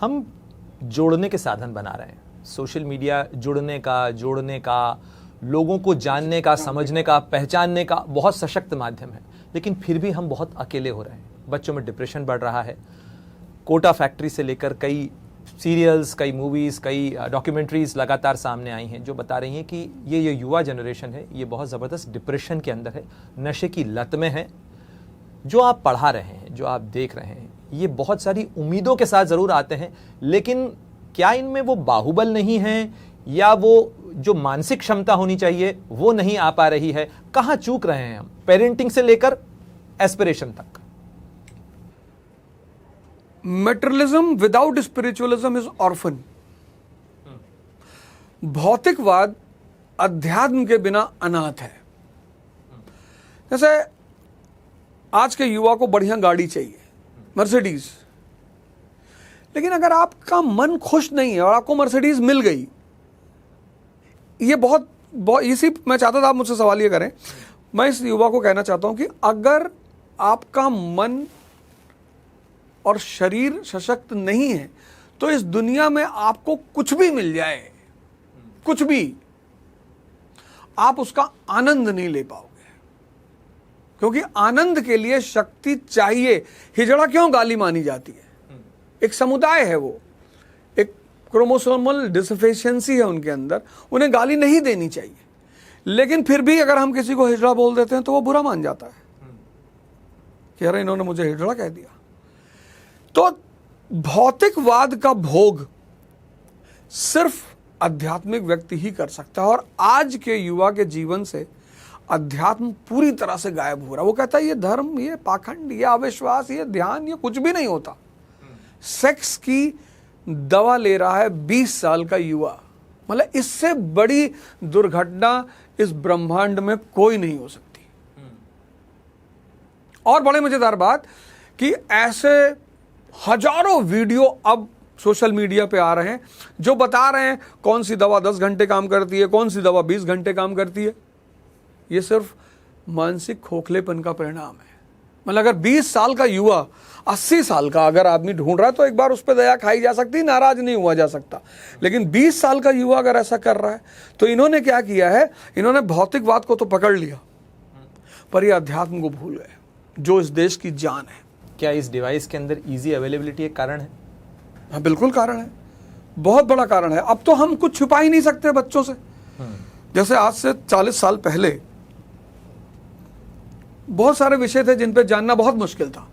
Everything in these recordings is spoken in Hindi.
हम जोड़ने के साधन बना रहे हैं। सोशल मीडिया जोड़ने का, लोगों को जानने का, समझने का, पहचानने का बहुत सशक्त माध्यम है, लेकिन फिर भी हम बहुत अकेले हो रहे हैं। बच्चों में डिप्रेशन बढ़ रहा है। कोटा फैक्ट्री से लेकर कई सीरियल्स, कई मूवीज़, कई डॉक्यूमेंट्रीज लगातार सामने आई हैं जो बता रही हैं कि ये युवा जनरेशन है, ये बहुत ज़बरदस्त डिप्रेशन के अंदर है, नशे की लत में है। जो आप पढ़ा रहे हैं, जो आप देख रहे हैं, ये बहुत सारी उम्मीदों के साथ ज़रूर आते हैं, लेकिन क्या इनमें वो बाहुबल नहीं है या वो जो मानसिक क्षमता होनी चाहिए वो नहीं आ पा रही है? कहाँ चूक रहे हैं हम, पेरेंटिंग से लेकर एस्पिरेशन तक? Materialism without spiritualism is orphan. भौतिकवाद अध्यात्म के बिना अनाथ है। जैसे आज के युवा को बढ़िया गाड़ी चाहिए, मर्सिडीज, लेकिन अगर आपका मन खुश नहीं है और आपको मर्सिडीज मिल गई, ये बहुत इसी मैं चाहता था आप मुझसे सवाल ये करें। मैं इस युवा को कहना चाहता हूं कि अगर आपका मन और शरीर सशक्त नहीं है तो इस दुनिया में आपको कुछ भी मिल जाए, कुछ भी, आप उसका आनंद नहीं ले पाओगे, क्योंकि आनंद के लिए शक्ति चाहिए। हिजड़ा क्यों गाली मानी जाती है? एक समुदाय है, वो एक क्रोमोसोमल डिसफिशिएंसी है उनके अंदर, उन्हें गाली नहीं देनी चाहिए, लेकिन फिर भी अगर हम किसी को हिजड़ा बोल देते हैं तो वो बुरा मान जाता है कि अरे इन्होंने मुझे हिजड़ा कह दिया। तो भौतिकवाद का भोग सिर्फ आध्यात्मिक व्यक्ति ही कर सकता है, और आज के युवा के जीवन से अध्यात्म पूरी तरह से गायब हो रहा है। वो कहता है ये धर्म, ये पाखंड, ये अविश्वास, ये ध्यान, ये कुछ भी नहीं होता। सेक्स की दवा ले रहा है 20 साल का युवा, मतलब इससे बड़ी दुर्घटना इस ब्रह्मांड में कोई नहीं हो सकती। और बड़े मजेदार बात कि ऐसे हजारों वीडियो अब सोशल मीडिया पे आ रहे हैं जो बता रहे हैं कौन सी दवा 10 घंटे काम करती है, कौन सी दवा 20 घंटे काम करती है। ये सिर्फ मानसिक खोखलेपन का परिणाम है। मतलब अगर 20 साल का युवा 80 साल का अगर आदमी ढूंढ रहा है तो एक बार उस पर दया खाई जा सकती, नाराज नहीं हुआ जा सकता, लेकिन 20 साल का युवा अगर ऐसा कर रहा है तो इन्होंने क्या किया है, इन्होंने भौतिकवाद को तो पकड़ लिया पर ये अध्यात्म को भूल गए जो इस देश की जान है। क्या इस डिवाइस के अंदर इजी अवेलेबिलिटी एक कारण है? हाँ, बिल्कुल कारण है, बहुत बड़ा कारण है। अब तो हम कुछ छुपा ही नहीं सकते बच्चों से। जैसे आज से 40 साल पहले बहुत सारे विषय थे जिन पे जानना बहुत मुश्किल था।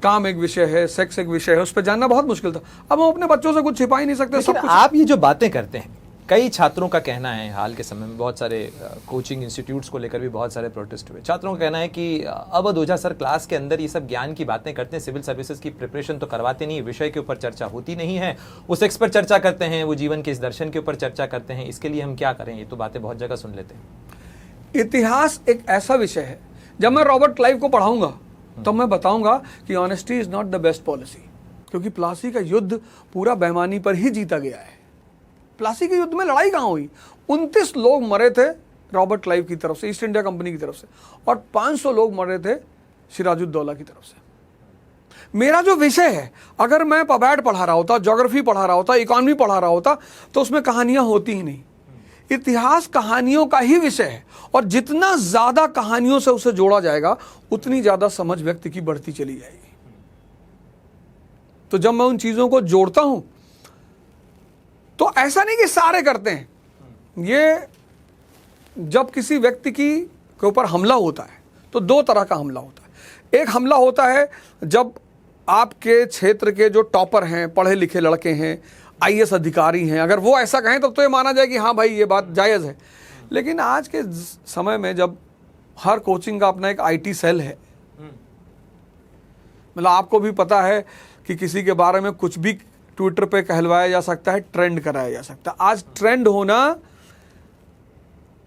काम एक विषय है, सेक्स एक विषय है, उस पर जानना बहुत मुश्किल था। अब हम अपने बच्चों से कुछ छिपा ही नहीं सकते। सब कुछ। आप ये जो बातें करते हैं, कई छात्रों का कहना है, हाल के समय में बहुत सारे कोचिंग इंस्टीट्यूट्स को लेकर भी बहुत सारे प्रोटेस्ट हुए। छात्रों का कहना है कि अवध ओझा सर क्लास के अंदर ये सब ज्ञान की बातें करते हैं, सिविल सर्विसेज की प्रिपरेशन तो करवाते नहीं, विषय के ऊपर चर्चा होती नहीं है, वो सेक्स पर चर्चा करते हैं, वो जीवन के इस दर्शन के ऊपर चर्चा करते हैं, इसके लिए हम क्या करें? ये तो बातें बहुत जगह सुन लेते हैं। इतिहास एक ऐसा विषय है, जब मैं रॉबर्ट क्लाइव को पढ़ाऊंगा तो मैं बताऊंगा कि honesty is not the best policy, क्योंकि प्लासी का युद्ध पूरा बेईमानी पर ही जीता गया है। प्लासी के युद्ध में लड़ाई कहां हुई? 29 लोग मरे थे रॉबर्ट क्लाइव की तरफ से, ईस्ट इंडिया कंपनी की तरफ से, और 500 लोग मरे थे सिराजुद्दौला की तरफ से। मेरा जो विषय है, अगर मैं पबैड पढ़ा रहा होता, ज्योग्राफी पढ़ा रहा होता, इकोनॉमी पढ़ा रहा होता, तो उसमें कहानियां होती ही नहीं। इतिहास कहानियों का ही विषय है, और जितना ज्यादा कहानियों से उसे जोड़ा जाएगा उतनी ज्यादा समझ व्यक्ति की बढ़ती चली जाएगी। तो जब मैं उन चीजों को जोड़ता हूं तो ऐसा नहीं कि सारे करते हैं। ये जब किसी व्यक्ति के ऊपर हमला होता है तो 2 तरह का हमला होता है। एक हमला होता है जब आपके क्षेत्र के जो टॉपर हैं, पढ़े लिखे लड़के हैं, IAS अधिकारी हैं, अगर वो ऐसा कहें तब तो ये माना जाए कि हाँ भाई ये बात जायज़ है। लेकिन आज के समय में जब हर कोचिंग का अपना एक IT सेल है, मतलब आपको भी पता है कि किसी के बारे में कुछ भी ट्विटर पे कहलवाया जा सकता है, ट्रेंड कराया जा सकता है। आज ट्रेंड होना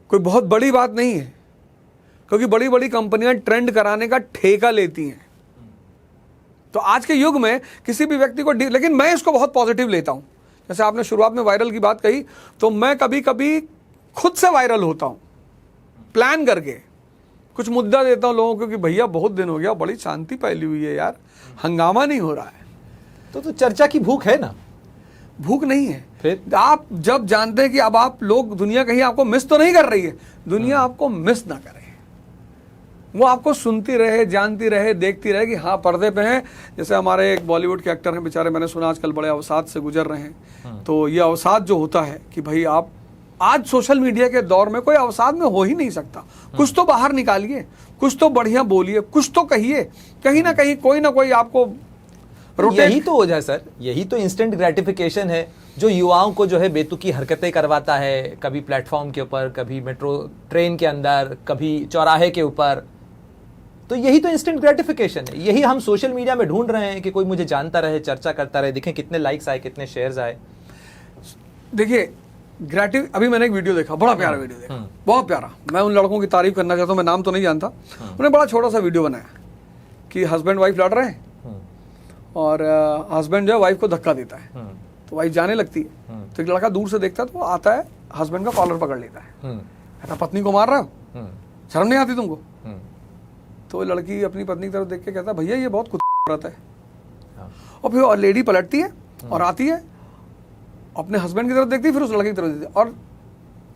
कोई बहुत बड़ी बात नहीं है, क्योंकि बड़ी बड़ी कंपनियां ट्रेंड कराने का ठेका लेती हैं। तो आज के युग में किसी भी व्यक्ति को, लेकिन मैं इसको बहुत पॉजिटिव लेता हूं। जैसे आपने शुरुआत में वायरल की बात कही, तो मैं कभी कभी खुद से वायरल होता हूं, प्लान करके कुछ मुद्दा देता हूं लोगों को कि भैया बहुत दिन हो गया, बड़ी शांति फैली हुई है यार, हंगामा नहीं हो रहा है। तो चर्चा की भूख है ना? भूख नहीं है। फिर आप जब जानते हैं कि अब आप लोग, दुनिया कहीं आपको मिस तो नहीं कर रही है, दुनिया आपको मिस ना करे, वो आपको सुनती रहे, जानती रहे, देखती रहे कि हाँ पर्दे पे हैं। जैसे हमारे एक बॉलीवुड के एक्टर हैं बेचारे, मैंने सुना आजकल बड़े अवसाद से गुजर रहे हैं। तो ये अवसाद जो होता है कि भाई आप आज सोशल मीडिया के दौर में कोई अवसाद में हो ही नहीं सकता। कुछ तो बाहर निकालिए, कुछ तो बढ़िया बोलिए, कुछ तो कहिए, कहीं ना कहीं कोई ना कोई आपको यही तो वजह सर, यही तो इंस्टेंट ग्रेटिफिकेशन है जो युवाओं को जो है बेतुकी हरकतें करवाता है, कभी प्लेटफॉर्म के ऊपर, कभी मेट्रो ट्रेन के अंदर, कभी चौराहे के ऊपर। तो यही तो इंस्टेंट ग्रेटिफिकेशन है, यही हम सोशल मीडिया में ढूंढ रहे हैं कि कोई मुझे जानता रहे, चर्चा करता रहे, देखें कितने लाइक्स आए, कितने शेयर्स आए। देखिए अभी मैंने एक वीडियो देखा, बड़ा प्यारा वीडियो देखा, बहुत प्यारा। मैं उन लड़कों की तारीफ करना चाहता हूँ, मैं नाम तो नहीं जानता। उन्होंने बड़ा छोटा सा वीडियो बनाया कि हस्बैंड वाइफ लड़ रहे हैं और हस्बैंड जो है वाइफ को धक्का देता है, तो वाइफ जाने लगती है। तो एक लड़का दूर से देखता है, तो वो आता है, हस्बैंड का कॉलर पकड़ लेता है, कहता पत्नी को मार रहा हो, शर्म नहीं आती तुमको? तो लड़की अपनी पत्नी की तरफ देख के कहता भैया ये बहुत कुत्ता औरत है। और फिर लेडी पलटती है और आती है, अपने हस्बैंड की तरफ देखती है, फिर उस लड़के की तरफ देखती है और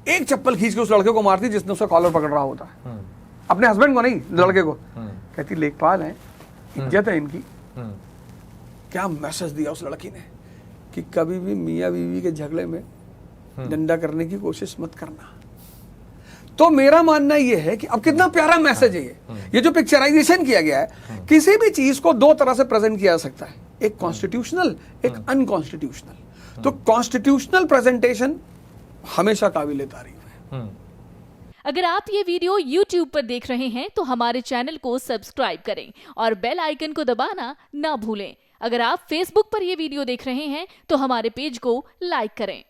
एक चप्पल खींच के उस लड़के को मारती है जिसने उसका कॉलर पकड़ रहा होता है। अपने हस्बैंड को नहीं, लड़के को। कहती लेखपाल है, इज्जत है इनकी। क्या मैसेज दिया उस लड़की ने कि कभी भी मियाँ बीवी के झगड़े में डंडा करने की कोशिश मत करना। तो मेरा मानना यह है कि अब कितना प्यारा मैसेज है ये जो पिक्चराइजेशन किया गया है। किसी भी चीज को दो तरह से प्रेजेंट किया जा सकता है, एक कॉन्स्टिट्यूशनल, एक अनकॉन्स्टिट्यूशनल। तो कॉन्स्टिट्यूशनल प्रेजेंटेशन हमेशा काबिले तारीफ है। अगर आप ये वीडियो YouTube पर देख रहे हैं तो हमारे चैनल को सब्सक्राइब करें और बेल आइकन को दबाना ना भूलें। अगर आप Facebook पर ये वीडियो देख रहे हैं तो हमारे पेज को लाइक करें।